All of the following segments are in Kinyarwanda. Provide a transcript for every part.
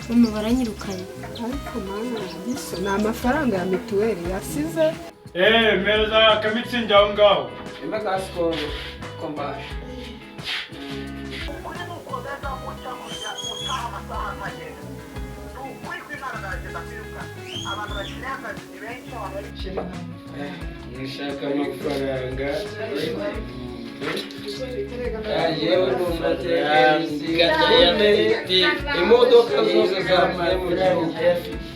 mama baranyirukanye. Ariko mama yagize ni amafaranga ya mituweli yasize. Meza kamitsingi aho ngaho. Imba gasikoro kombaje. Nishaka amafaranga. Yewe n'umutekano imodoka zose zavuye mu gihugu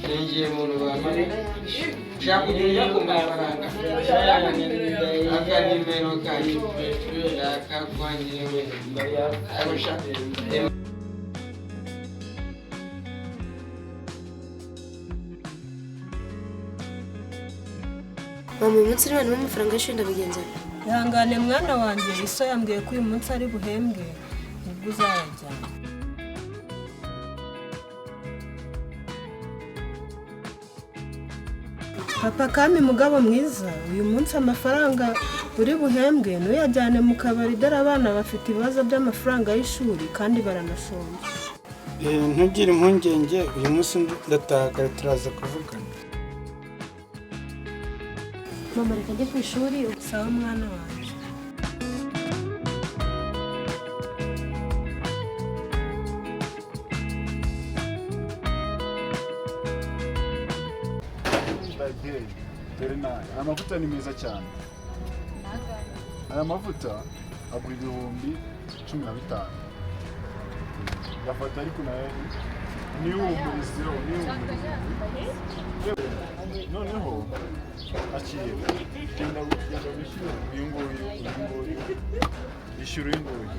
ninjiye mu Rwanda nshaka kujya ku mafaranga akanimero kanjye akakwanyewe Mama uyu munsi rero amafaranga y'ishuri ndabigenza. Ihangane mwana wanjye iso yambwiye ko uyu munsi ari buhembwe ubwo uzayajyana. Papa Kami mugabo mwiza uyu munsi amafaranga uri buhembwe nuyajyane mu kabari dore abana bafite ibibazo by'amafaranga y'ishuri kandi baranashonje. Ntugire impungenge uyu munsi ndataha kare turaza kuvugana. Mama reka njye ku ishuri. Sawa mwana wanjye. Amavuta ni meza cyane. Aya mavuta agura 15,000. Gafata ariko nayo ni umurizo noneho akiri genda bishyura uyu nguyu ishyura uyu nguyu.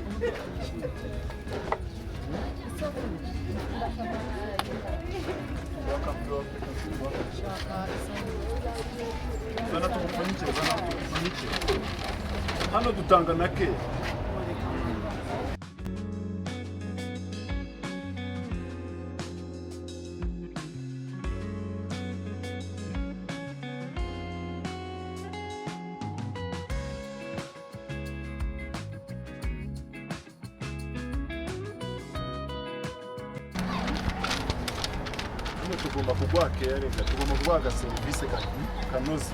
Zana tugupfunyikire. Hano dutanga na ke. Tugomba kugwa kere, tugomba kubaga service kanoze.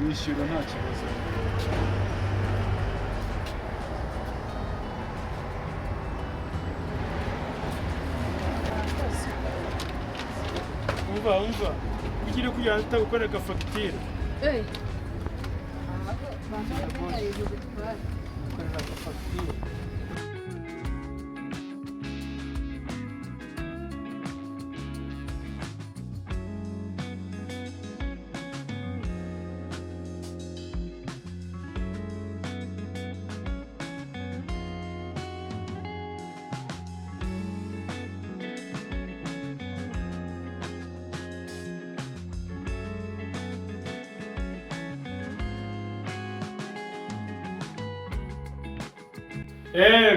Nishyura nta kibazo. Umva ugire kujya gukora agafagitire.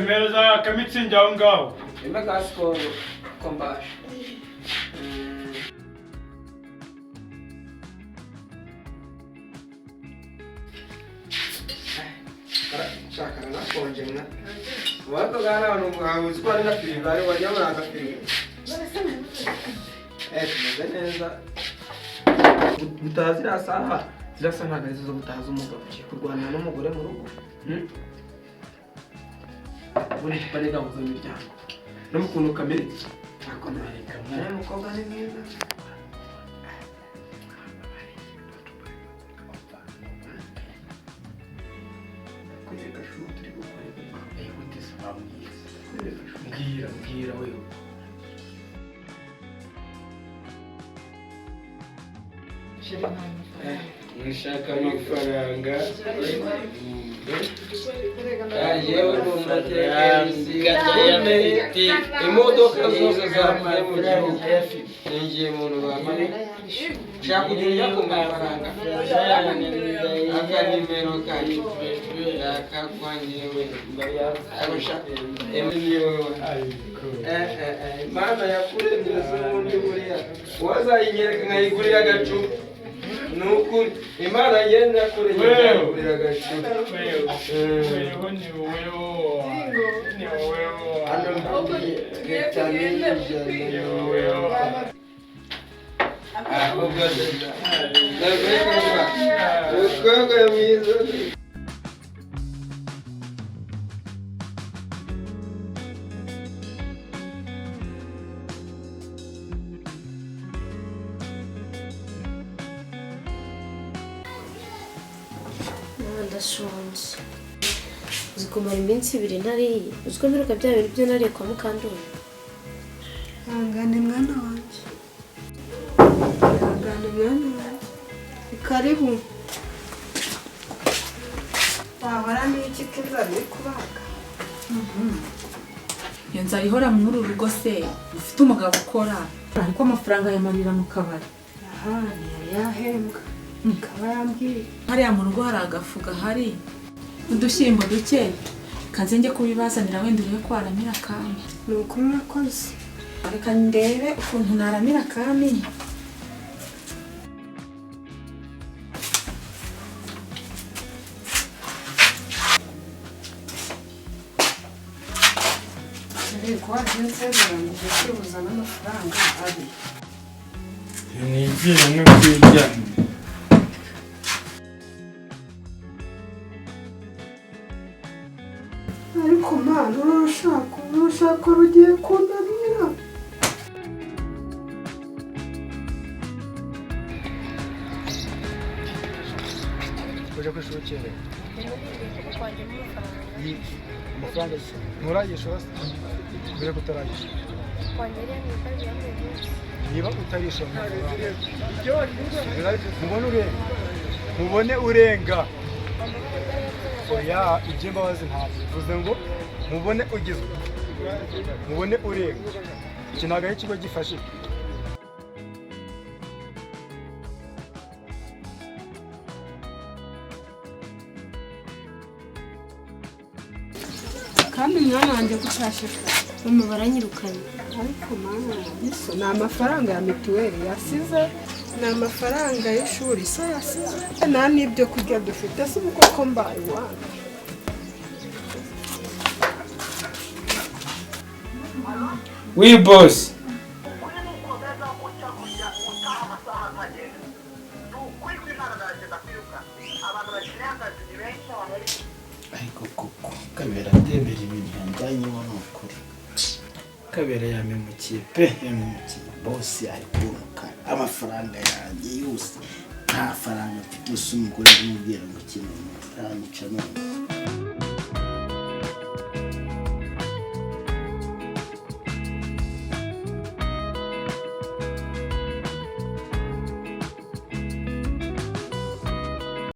Meza kamitsingi aho ngaho. Imba gasikoro kombaje. Shaka nakonje mwa. Wako gana abantu uzikora na film bari wajya muri aka film. Neza. Gutazira saha. Zirasa ntagaze zo gutaza umugabo kurwana n'umugore mu rugo. Buri parega mu miryango. No mukuntu kamere. Akomereka mwana mukobwa ni mwiza. Mbwira wewe. Nishaka amafaranga. Yewe n'umutekano imodoka zose zavuye mu gihugu ninjiye mu Rwanda nshaka kujya ku mafaranga akanimero kanjye akakwanyewe Imana yakuremye z'ubundi buriya wazayinyereka nkayigurira agacupa nuko Imana yenda kuremye nkayigurira agacupa wewe ni wewe ni wowe hano mvuye tutamije ni wowe ahubwo umukobwa mwiza ndashonje. Uzi kumara iminsi 2 ntariye. Uzi ko mperuka bya bintu byo nariye kwa Mukandori. Hangane mwana wanjye. Hangane mwana wanjye. Karibu. Wahora n'iki kiza biri kubaga. Iyo nzara ihora muri uru rugo se ufite umugabo ukora ariko amafaranga yamarira mu kabari. Aha yari yahembwa. Kaba yambwiye. Hariya mu rugo hari agafu gahari udushyimbo duke kanze njye kubibazanira wenda uriye ko waramira kami. Ni uko mwakoze. Reka ndebe ukuntu naramira kami. Ariko wagenze birangije kwibuza n'amafaranga ari. Nigira no kwirya. Ariko mana urashaka rugiye kunanira. uje ku ishuri ukeneye amafaranga se nturayishura se mbere kutarayishura niba utarisha mubone urenga oya iby'imbabazi ntabwo bivuze ngo mubone ugizwe mubone urenga iki ntabwo ari ikigo gifashe kandi mwana wanjye gutashika Mama baranyirukanye. ariko mwana yesu ni amafaranga ya mituweli yasize ni amafaranga y'ishuri so yasize nta n'ibyo kurya dufite si uko ko mbaye iwanyu. Oui boss. ariko koko Kabera ndebera ibintu yanjyanyemo ni ukuri. Kabera yamemukiye pe yamemukiye bosi ari kuruka amafaranga yanjye yose nta faranga mfite umugore amubwira ngo ikintu aranyica none.